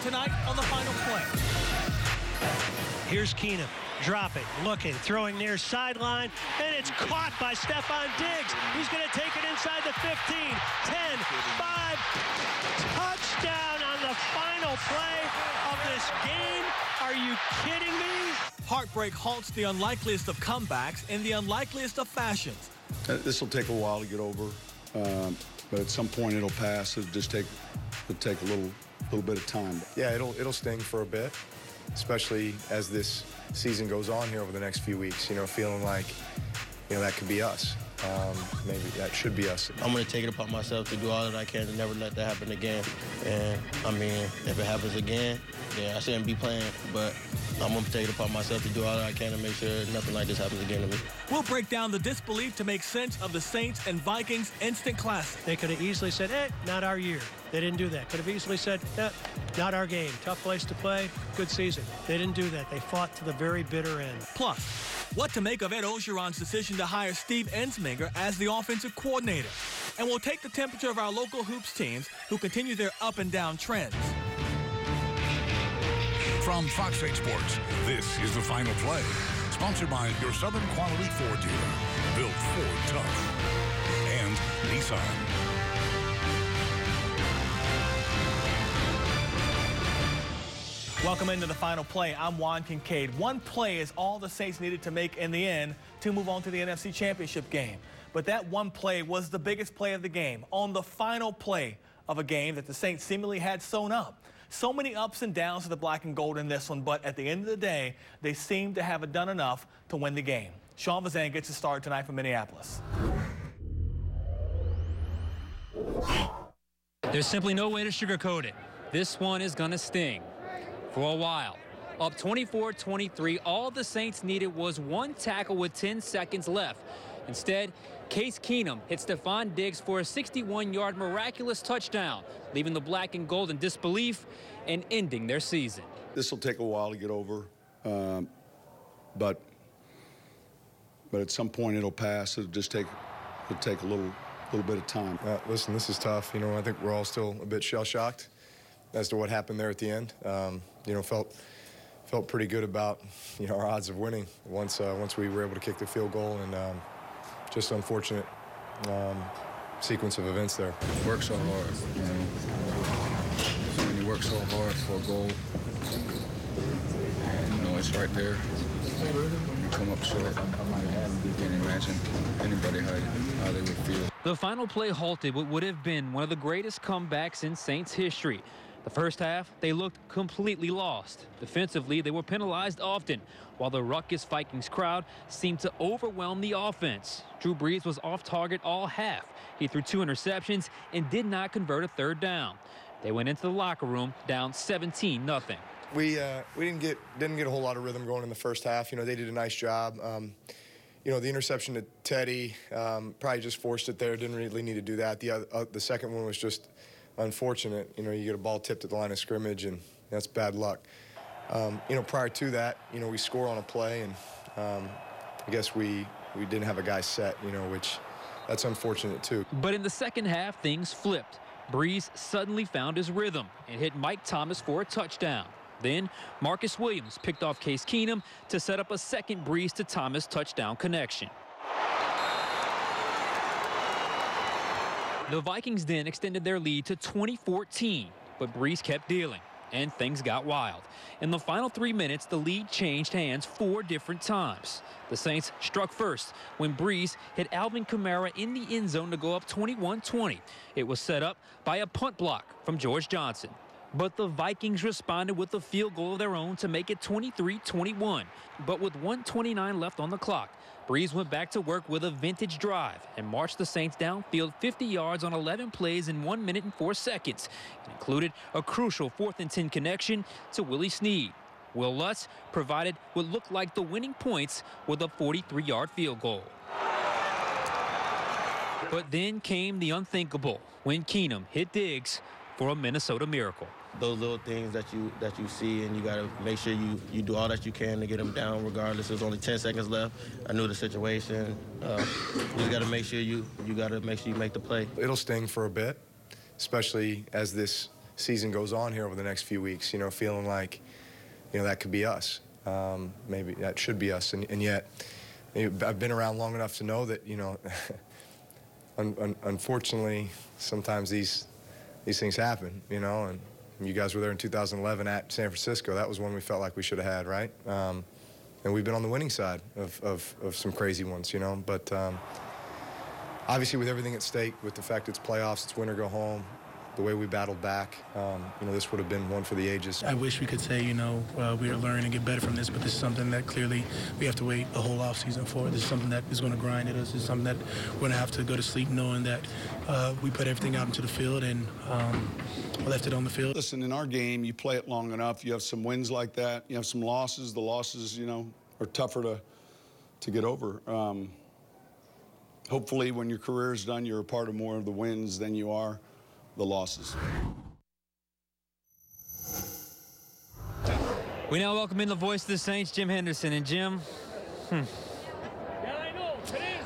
tonight on the Final Play. Here's Keenum. Drop it, looking, throwing near sideline, and it's caught by Stephon Diggs. He's going to take it inside the 15, 10, 5. Touchdown on the final play of this game. Are you kidding me? Heartbreak halts the unlikeliest of comebacks in the unlikeliest of fashions. This will take a while to get over, but at some point it'll pass. It'll take a little bit of time. Yeah, it'll sting for a bit, especially as this season goes on here over the next few weeks. You know, feeling like, you know, that could be us. Maybe that should be us. I'm going to take it upon myself to do all that I can to never let that happen again. And, I mean, if it happens again, then I shouldn't be playing. But I'm going to take it upon myself to do all that I can to make sure nothing like this happens again to me. We'll break down the disbelief to make sense of the Saints and Vikings instant classic. They could have easily said, not our year. They didn't do that. Could have easily said, not our game. Tough place to play, good season. They didn't do that. They fought to the very bitter end. Plus, what to make of Ed Ogeron's decision to hire Steve Ensminger as the offensive coordinator. And we'll take the temperature of our local hoops teams who continue their up and down trends. From Fox 8 Sports, this is the Final Play, sponsored by your Southern Quality Ford dealer, built Ford tough, and Nissan. Welcome into the Final Play. I'm Juan Kincaid. One play is all the Saints needed to make in the end to move on to the NFC Championship game. But that one play was the biggest play of the game, on the final play of a game that the Saints seemingly had sewn up. So many ups and downs to the black and gold in this one, but at the end of the day, they seem to have done enough to win the game. Sean Vazan gets us started tonight from Minneapolis. There's simply no way to sugarcoat it. This one is going to sting for a while. Up 24-23, all the Saints needed was one tackle with 10 seconds left. Instead, Case Keenum hit Stephon Diggs for a 61-yard miraculous touchdown, leaving the black and gold in disbelief and ending their season. This will take a while to get over, but at some point it'll pass. It'll take a little bit of time. Listen, this is tough. You know, I think we're all still a bit shell-shocked as to what happened there at the end. You know, felt pretty good about, you know, our odds of winning once we were able to kick the field goal, and just unfortunate sequence of events there. Work so hard, you know. So when you work so hard for a goal, and you know it's right there, you come up short. You can't imagine anybody how they would feel. The final play halted what would have been one of the greatest comebacks in Saints history. The first half, they looked completely lost. Defensively, they were penalized often, while the ruckus Vikings crowd seemed to overwhelm the offense. Drew Brees was off target all half. He threw 2 interceptions and did not convert a third down. They went into the locker room down 17-0. We didn't get a whole lot of rhythm going in the first half. You know, they did a nice job. You know, the interception to Teddy probably just forced it there. Didn't really need to do that. The second one was just unfortunate. You know, you get a ball tipped at the line of scrimmage, and that's bad luck. You know, prior to that, you know, we score on a play, and I guess we didn't have a guy set, you know, which that's unfortunate too. But in the second half, things flipped. Brees suddenly found his rhythm and hit Mike Thomas for a touchdown. Then Marcus Williams picked off Case Keenum to set up a second Brees to Thomas touchdown connection. The Vikings then extended their lead to 20-14, but Brees kept dealing, and things got wild. In the final 3 minutes, the lead changed hands 4 different times. The Saints struck first when Brees hit Alvin Kamara in the end zone to go up 21-20. It was set up by a punt block from George Johnson. But the Vikings responded with a field goal of their own to make it 23-21. But with 1:29 left on the clock, Brees went back to work with a vintage drive and marched the Saints downfield 50 yards on 11 plays in 1 minute and 4 seconds. It included a crucial 4th and 10 connection to Willie Snead. Will Lutz provided what looked like the winning points with a 43-yard field goal. But then came the unthinkable when Keenum hit Diggs for a Minnesota miracle. Those little things that you see, and you got to make sure you do all that you can to get them down regardless. There's only 10 seconds left. I knew the situation. You got to make sure you make the play. It'll sting for a bit, especially as this season goes on here over the next few weeks, you know, feeling like, you know, that could be us. Maybe that should be us. And yet, I've been around long enough to know that, you know, unfortunately, sometimes these things happen, you know, and you guys were there in 2011 at San Francisco. That was one we felt like we should have had, right? And we've been on the winning side of some crazy ones, you know. But obviously, with everything at stake, with the fact it's playoffs, it's win or go home, the way we battled back, you know, this would have been one for the ages. I wish we could say, you know, we are learning and get better from this, but this is something that clearly we have to wait a whole offseason for. This is something that is going to grind at us. This is something that we're going to have to go to sleep knowing that we put everything out into the field and left it on the field. Listen, in our game, you play it long enough. You have some wins like that. You have some losses. The losses, you know, are tougher to get over. Hopefully, when your career is done, you're a part of more of the wins than you are the losses. We now welcome in the voice of the Saints, Jim Henderson. And Jim,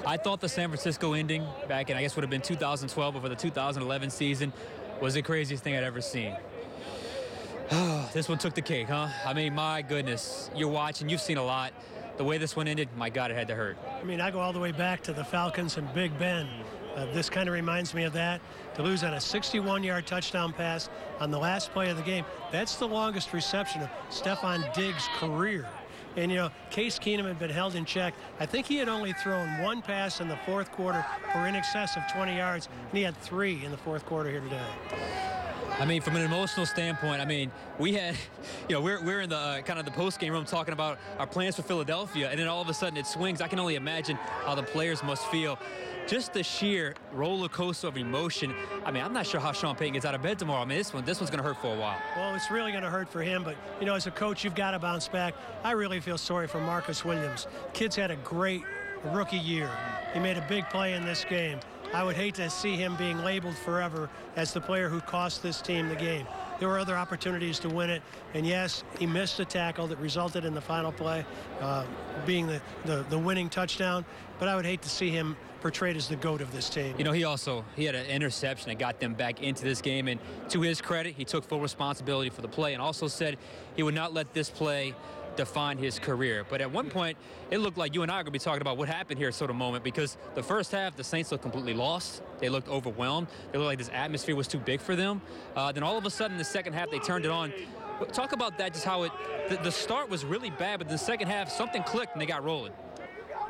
I thought the San Francisco ending back in, I guess would have been 2012 before the 2011 season was the craziest thing I'd ever seen. This one took the cake, huh? I mean, my goodness, you're watching, you've seen a lot. The way this one ended, my God, it had to hurt. I mean, I go all the way back to the Falcons and Big Ben. This kind of reminds me of that. To lose on a 61-yard touchdown pass on the last play of the game, that's the longest reception of Stephon Diggs' career. And, you know, Case Keenum had been held in check. I think he had only thrown one pass in the fourth quarter for in excess of 20 yards, and he had 3 in the fourth quarter here today. I mean, from an emotional standpoint, I mean, we had, you know, we're in the kind of the post-game room talking about our plans for Philadelphia, and then all of a sudden it swings. I can only imagine how the players must feel. Just the sheer roller coaster of emotion. I mean, I'm not sure how Sean Payton gets out of bed tomorrow. I mean, this one's going to hurt for a while. Well, it's really going to hurt for him, but, you know, as a coach, you've got to bounce back. I really feel sorry for Marcus Williams. Kid's had a great rookie year. He made a big play in this game. I would hate to see him being labeled forever as the player who cost this team the game. There were other opportunities to win it, and yes, he missed a tackle that resulted in the final play being the winning touchdown, but I would hate to see him portrayed as the GOAT of this team. You know, he had an interception that got them back into this game, and to his credit, he took full responsibility for the play and also said he would not let this play define his career. But at one point, it looked like you and I are going to be talking about what happened here sort of moment, because the first half, the Saints looked completely lost. They looked overwhelmed. They looked like this atmosphere was too big for them. Then all of a sudden, in the second half, they turned it on. Talk about that, just how the start was really bad, but in the second half, something clicked and they got rolling.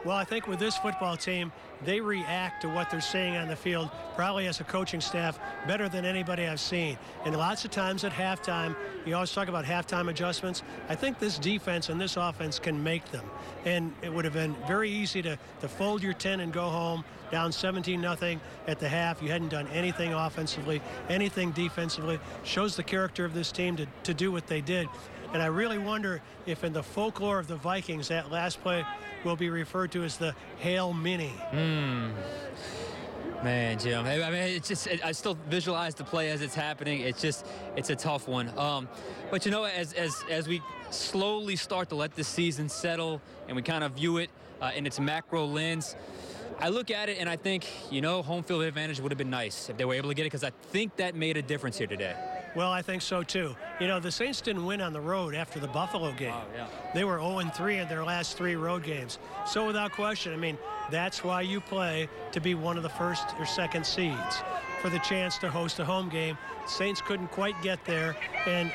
Well, I think with this football team, they react to what they're seeing on the field, probably as a coaching staff, better than anybody I've seen. And lots of times at halftime, you always talk about halftime adjustments. I think this defense and this offense can make them. And it would have been very easy to fold your 10 and go home, down 17-0 at the half. You hadn't done anything offensively, anything defensively. Shows the character of this team to do what they did. And I really wonder if in the folklore of the Vikings, that last play will be referred to as the Hail Mini. Man, Jim, I mean, it's just, I still visualize the play as it's happening. It's a tough one. But, you know, as we slowly start to let this season settle and we kind of view it in its macro lens, I look at it and I think, you know, home field advantage would have been nice if they were able to get it, because I think that made a difference here today. Well, I think so, too. You know, the Saints didn't win on the road after the Buffalo game. Oh, yeah. They were 0-3 in their last 3 road games. So without question, I mean, that's why you play to be one of the first or second seeds for the chance to host a home game. Saints couldn't quite get there. And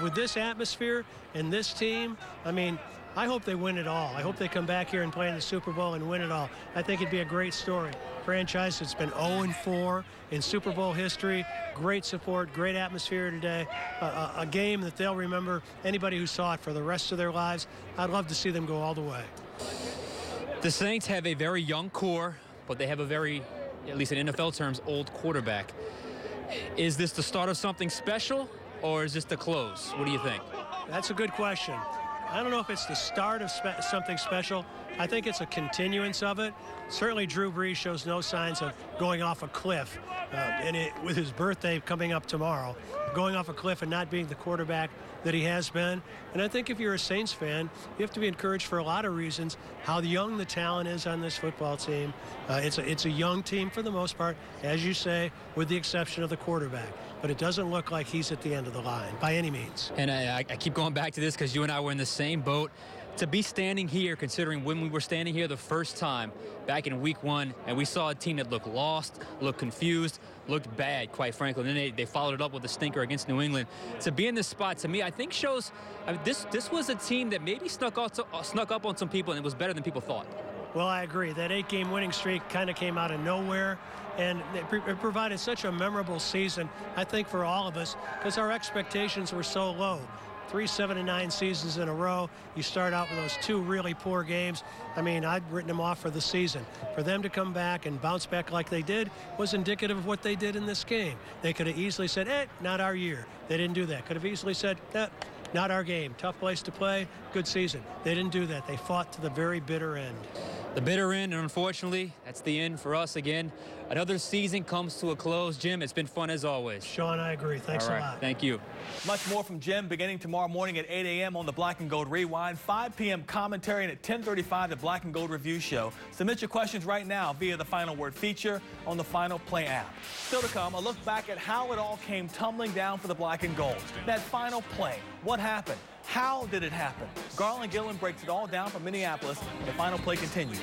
with this atmosphere and this team, I mean, I hope they win it all. I hope they come back here and play in the Super Bowl and win it all. I think it'd be a great story. Franchise that's been 0-4 in Super Bowl history. Great support, great atmosphere today. A game that they'll remember, anybody who saw it, for the rest of their lives. I'd love to see them go all the way. The Saints have a very young core, but they have a very, at least in NFL terms, old quarterback. Is this the start of something special, or is this the close? What do you think? That's a good question. I don't know if it's the start of something special. I think it's a continuance of it. Certainly Drew Brees shows no signs of going off a cliff, with his birthday coming up tomorrow, going off a cliff and not being the quarterback that he has been. And I think if you're a Saints fan, you have to be encouraged for a lot of reasons, how young the talent is on this football team. It's a young team for the most part, as you say, with the exception of the quarterback. But it doesn't look like he's at the end of the line by any means. And I keep going back to this because you and I were in the same boat. To be standing here, considering when we were standing here the first time back in week 1, and we saw a team that looked lost, looked confused, looked bad, quite frankly. And then they followed it up with a stinker against New England. To be in this spot, to me, I think shows this was a team that maybe snuck up on some people, and it was better than people thought. Well, I agree. That 8-game winning streak kind of came out of nowhere, and it provided such a memorable season, I think, for all of us, because our expectations were so low. 3 7-9 seasons in a row. You start out with those 2 really poor games. I mean, I'd written them off for the season. For them to come back and bounce back like they did was indicative of what they did in this game. They could have easily said, not our year. They didn't do that. Could have easily said, not our game. Tough place to play. Good season. They didn't do that. They fought to the very bitter end. The bitter end, and unfortunately, that's the end for us again. Another season comes to a close. Jim, it's been fun as always. Sean, I agree. Thanks a lot. Thank you. Much more from Jim beginning tomorrow morning at 8 a.m. on the Black and Gold Rewind, 5 p.m. commentary, and at 10:35 the Black and Gold Review Show. Submit your questions right now via the Final Word feature on the FinalPlay app. Still to come, a look back at how it all came tumbling down for the Black and Gold. That final play, what happened? How did it happen? Garland Gillen breaks it all down from Minneapolis. The Final Play continues.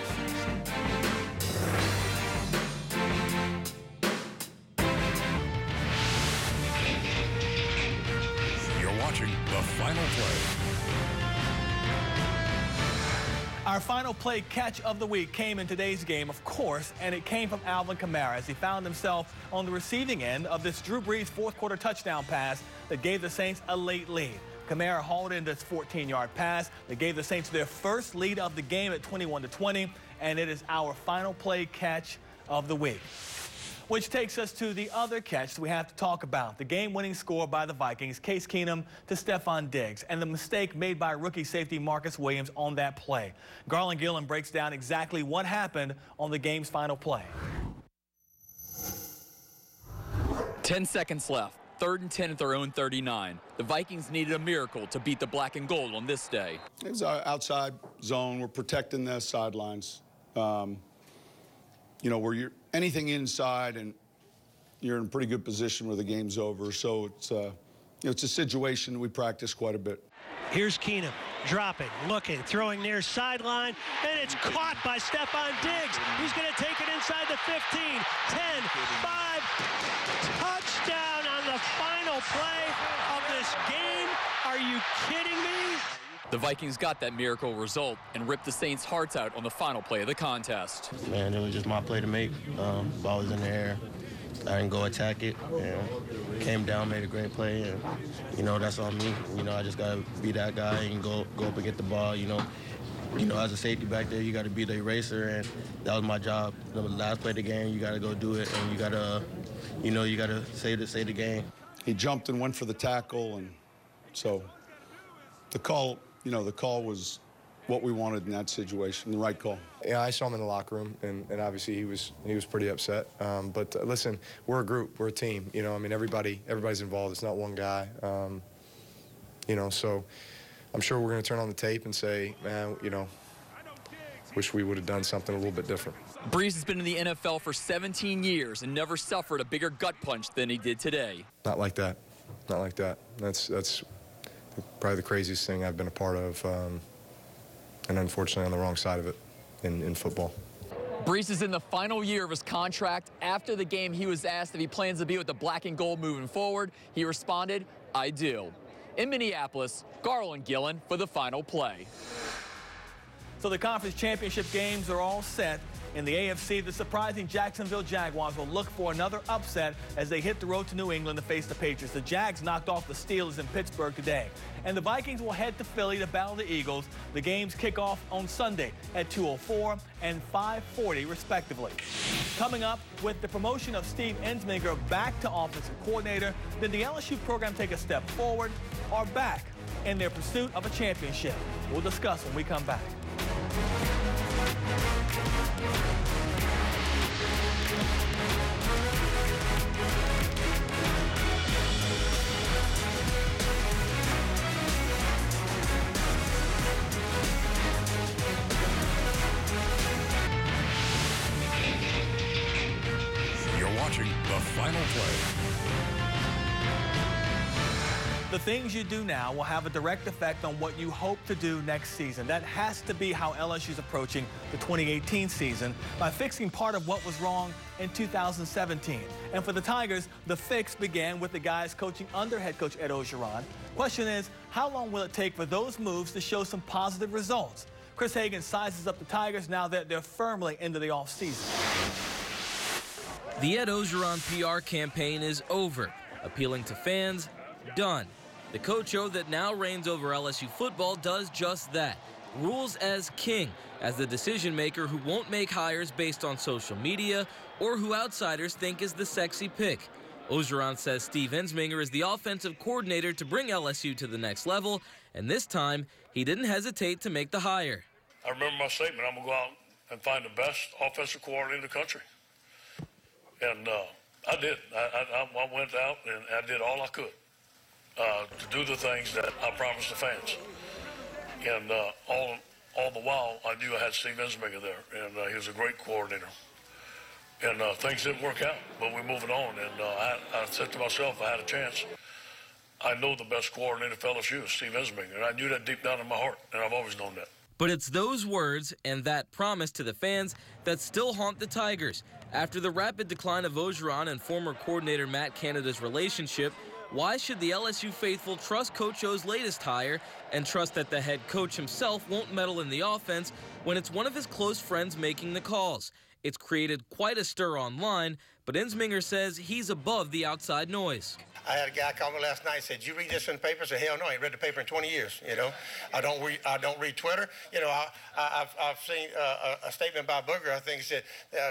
You're watching The Final Play. Our final play catch of the week came in today's game, of course, and it came from Alvin Kamara as he found himself on the receiving end of this Drew Brees fourth-quarter touchdown pass that gave the Saints a late lead. Kamara hauled in this 14-yard pass that gave the Saints their first lead of the game at 21-20, and it is our final play catch of the week. Which takes us to the other catch that we have to talk about, the game-winning score by the Vikings, Case Keenum to Stephon Diggs, and the mistake made by rookie safety Marcus Williams on that play. Garland Gillen breaks down exactly what happened on the game's final play. 10 seconds left. 3rd and 10 at their own 39. The Vikings needed a miracle to beat the Black and Gold on this day. It's our outside zone. We're protecting the sidelines. Where you're anything inside and you're in a pretty good position where the game's over. So it's a situation that we practice quite a bit. Here's Keenum, dropping, looking, throwing near sideline, and it's caught by Stephon Diggs. He's going to take it inside the 15, 10, 5, touchdown on the final play of this game. Are you kidding me? The Vikings got that miracle result and ripped the Saints' hearts out on the final play of the contest. Man, it was just my play to make. Ball was in the air. I didn't go attack it. And came down, made a great play, and that's on me. I just gotta be that guy and go up and get the ball. As a safety back there, you gotta be the eraser, and that was my job. The last play of the game, you gotta go do it, and you gotta save the game. He jumped and went for the tackle, and so the call was what we wanted in that situation, the right call. Yeah, I saw him in the locker room, and obviously he was pretty upset. But listen, we're a group, we're a team. Everybody's involved. It's not one guy. So I'm sure we're going to turn on the tape and say, man, wish we would have done something a little bit different. Brees has been in the NFL for 17 years and never suffered a bigger gut punch than he did today. Not like that. Not like that. That's probably the craziest thing I've been a part of, and unfortunately on the wrong side of it in football. Brees is in the final year of his contract. After the game, he was asked if he plans to be with the Black and Gold moving forward. He responded, I do. In Minneapolis, Garland Gillen for the final play. So the conference championship games are all set. In the AFC, the surprising Jacksonville Jaguars will look for another upset as they hit the road to New England to face the Patriots. The Jags knocked off the Steelers in Pittsburgh today. And the Vikings will head to Philly to battle the Eagles. The games kick off on Sunday at 2:04 and 5:40, respectively. Coming up, with the promotion of Steve Ensminger back to offensive coordinator, did the LSU program take a step forward or back in their pursuit of a championship? We'll discuss when we come back. Watching the Final Play. The things you do now will have a direct effect on what you hope to do next season. That has to be how LSU is approaching the 2018 season, by fixing part of what was wrong in 2017. And for the Tigers, the fix began with the guys coaching under head coach Ed Orgeron. Question is, how long will it take for those moves to show some positive results? Chris Hagan sizes up the Tigers now that they're firmly into the offseason. The Ed Orgeron PR campaign is over. Appealing to fans, done. The coach-o that now reigns over LSU football does just that. Rules as king, as the decision-maker who won't make hires based on social media or who outsiders think is the sexy pick. Orgeron says Steve Ensminger is the offensive coordinator to bring LSU to the next level, and this time, he didn't hesitate to make the hire. I remember my statement, I'm going to go out and find the best offensive coordinator in the country. And I did. I went out and I did all I could to do the things that I promised the fans. And all the while, I knew I had Steve Ensminger there, and he was a great coordinator. And things didn't work out, but we're moving on. And I said to myself, I had a chance. I know the best coordinator for LSU is Steve Ensminger, and I knew that deep down in my heart, and I've always known that. But it's those words and that promise to the fans that still haunt the Tigers. After the rapid decline of Orgeron and former coordinator Matt Canada's relationship, why should the LSU faithful trust Coach O's latest hire and trust that the head coach himself won't meddle in the offense when it's one of his close friends making the calls? It's created quite a stir online, but Ensminger says he's above the outside noise. I had a guy call me last night and said, "You read this in the paper?" I said, "Hell no, I ain't read the paper in 20 years. You know, I don't read Twitter. You know, I've seen a statement by Booger. I think he said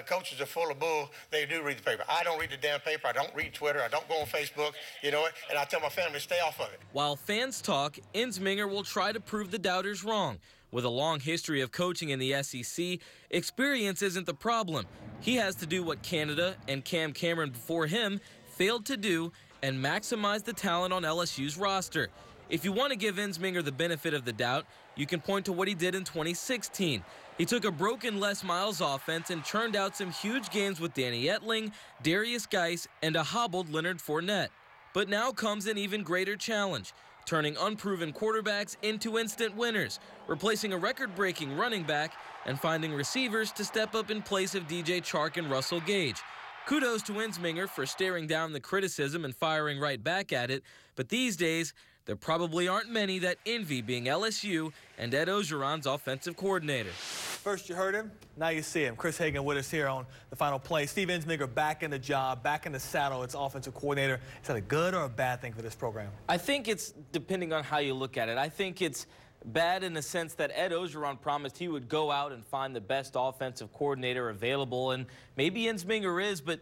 coaches are full of bull. They do read the paper. I don't read the damn paper. I don't read Twitter. I don't go on Facebook. You know, and I tell my family to stay off of it." While fans talk, Ensminger will try to prove the doubters wrong. With a long history of coaching in the SEC, experience isn't the problem. He has to do what Canada and Cam Cameron before him failed to do, and maximize the talent on LSU's roster. If you want to give Ensminger the benefit of the doubt, you can point to what he did in 2016. He took a broken Les Miles offense and churned out some huge games with Danny Etling, Darius Geis, and a hobbled Leonard Fournette. But now comes an even greater challenge, turning unproven quarterbacks into instant winners, replacing a record-breaking running back, and finding receivers to step up in place of DJ Chark and Russell Gage. Kudos to Ensminger for staring down the criticism and firing right back at it, but these days, there probably aren't many that envy being LSU and Ed Orgeron's offensive coordinator. First you heard him, now you see him. Chris Hagan with us here on the Final Play. Steve Ensminger back in the job, back in the saddle as offensive coordinator. Is that a good or a bad thing for this program? I think it's depending on how you look at it. I think it's bad in the sense that Ed Orgeron promised he would go out and find the best offensive coordinator available, and maybe Ensminger is, but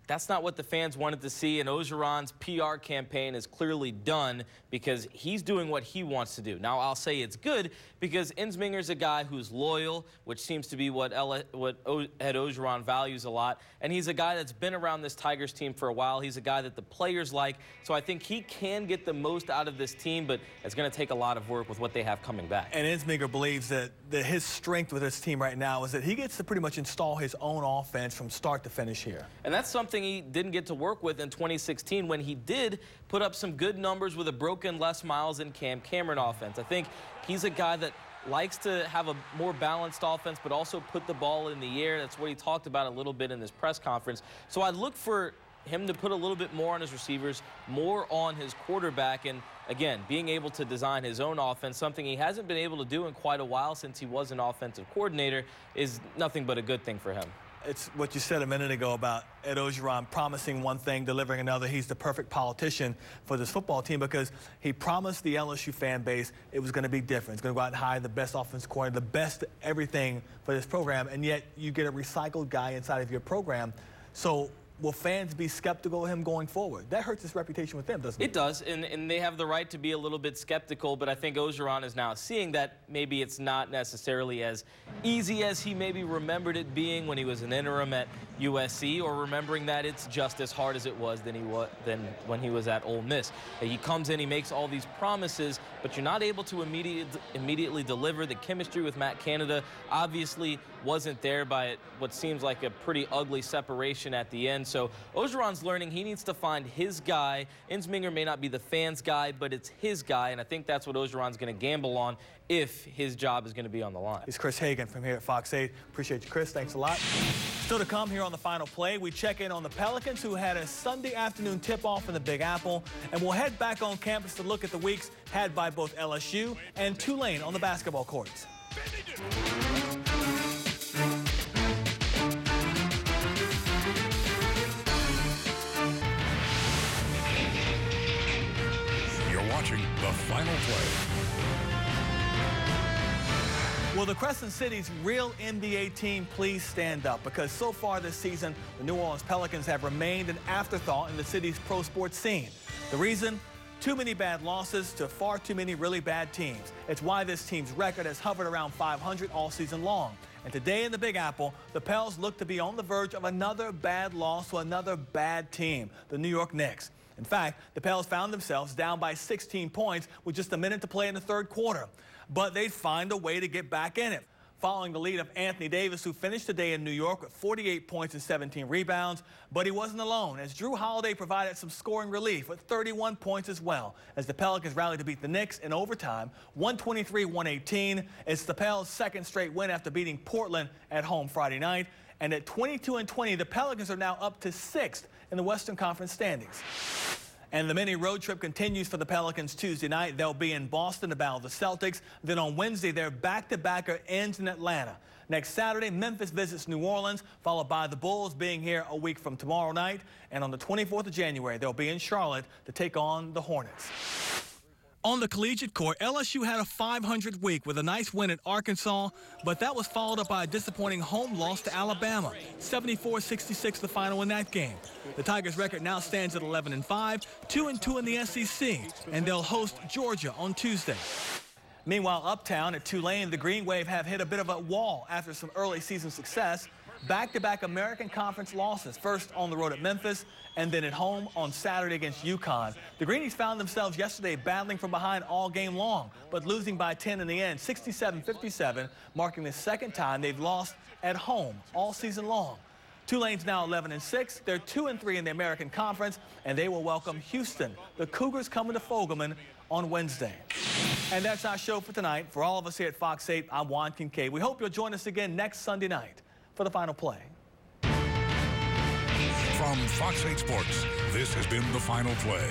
that's not what the fans wanted to see, and Orgeron's PR campaign is clearly done because he's doing what he wants to do. Now, I'll say it's good because Ensminger's a guy who's loyal, which seems to be what Ed Orgeron values a lot, and he's a guy that's been around this Tigers team for a while. He's a guy that the players like, so I think he can get the most out of this team, but it's going to take a lot of work with what they have coming back. And Ensminger believes that his strength with this team right now is that he gets to pretty much install his own offense from start to finish here. And that's something he didn't get to work with in 2016 when he did put up some good numbers with a broken Les Miles and Cam Cameron offense. I think he's a guy that likes to have a more balanced offense but also put the ball in the air. That's what he talked about a little bit in this press conference. So I'd look for him to put a little bit more on his receivers, more on his quarterback, and again, being able to design his own offense, something he hasn't been able to do in quite a while since he was an offensive coordinator, is nothing but a good thing for him. It's what you said a minute ago about Ed Orgeron promising one thing, delivering another. He's the perfect politician for this football team because he promised the LSU fan base it was going to be different. It's going to go out and hire the best offensive coordinator, the best everything for this program, and yet you get a recycled guy inside of your program. So will fans be skeptical of him going forward? That hurts his reputation with them, doesn't it? It does, and they have the right to be a little bit skeptical, but I think Orgeron is now seeing that maybe it's not necessarily as easy as he maybe remembered it being when he was an interim at USC, or remembering that it's just as hard as it was than when he was at Ole Miss. He comes in, he makes all these promises, but you're not able to immediately deliver. The chemistry with Matt Canada obviously wasn't there by what seems like a pretty ugly separation at the end. So Orgeron's learning he needs to find his guy. Ensminger may not be the fans' guy, but it's his guy, and I think that's what Orgeron's going to gamble on if his job is going to be on the line. It's Chris Hagan from here at Fox 8. Appreciate you, Chris. Thanks a lot. Still to come here on the Final Play, we check in on the Pelicans, who had a Sunday afternoon tip-off in the Big Apple, and we'll head back on campus to look at the weeks had by both LSU and Tulane on the basketball courts. You're watching the Final Play. Will the Crescent City's real NBA team please stand up? Because so far this season, the New Orleans Pelicans have remained an afterthought in the city's pro sports scene. The reason? Too many bad losses to far too many really bad teams. It's why this team's record has hovered around 500 all season long. And today in the Big Apple, the Pels look to be on the verge of another bad loss to another bad team, the New York Knicks. In fact, the Pels found themselves down by 16 points with just a minute to play in the third quarter. But they find a way to get back in it. Following the lead of Anthony Davis, who finished the day in New York with 48 points and 17 rebounds. But he wasn't alone, as Drew Holiday provided some scoring relief with 31 points as well, as the Pelicans rallied to beat the Knicks in overtime, 123-118. It's the Pels' second straight win after beating Portland at home Friday night. And at 22-20, the Pelicans are now up to 6th in the Western Conference standings. And the mini road trip continues for the Pelicans Tuesday night. They'll be in Boston to battle the Celtics. Then on Wednesday, their back-to-backer ends in Atlanta. Next Saturday, Memphis visits New Orleans, followed by the Bulls being here a week from tomorrow night. And on the 24th of January, they'll be in Charlotte to take on the Hornets. On the collegiate court, LSU had a 500 week with a nice win at Arkansas, but that was followed up by a disappointing home loss to Alabama. 74-66 the final in that game. The Tigers' record now stands at 11-5, 2-2 in the SEC, and they'll host Georgia on Tuesday. Meanwhile, uptown at Tulane, the Green Wave have hit a bit of a wall after some early season success. Back-to-back American Conference losses, first on the road at Memphis and then at home on Saturday against UConn. The Greenies found themselves yesterday battling from behind all game long, but losing by 10 in the end, 67-57, marking the second time they've lost at home all season long. Tulane's now 11-6. They're 2-3 in the American Conference, and they will welcome Houston. The Cougars coming to Fogelman on Wednesday. And that's our show for tonight. For all of us here at Fox 8, I'm Juan Kincaid. We hope you'll join us again next Sunday night for the Final Play. From Fox 8 Sports, this has been the Final Play.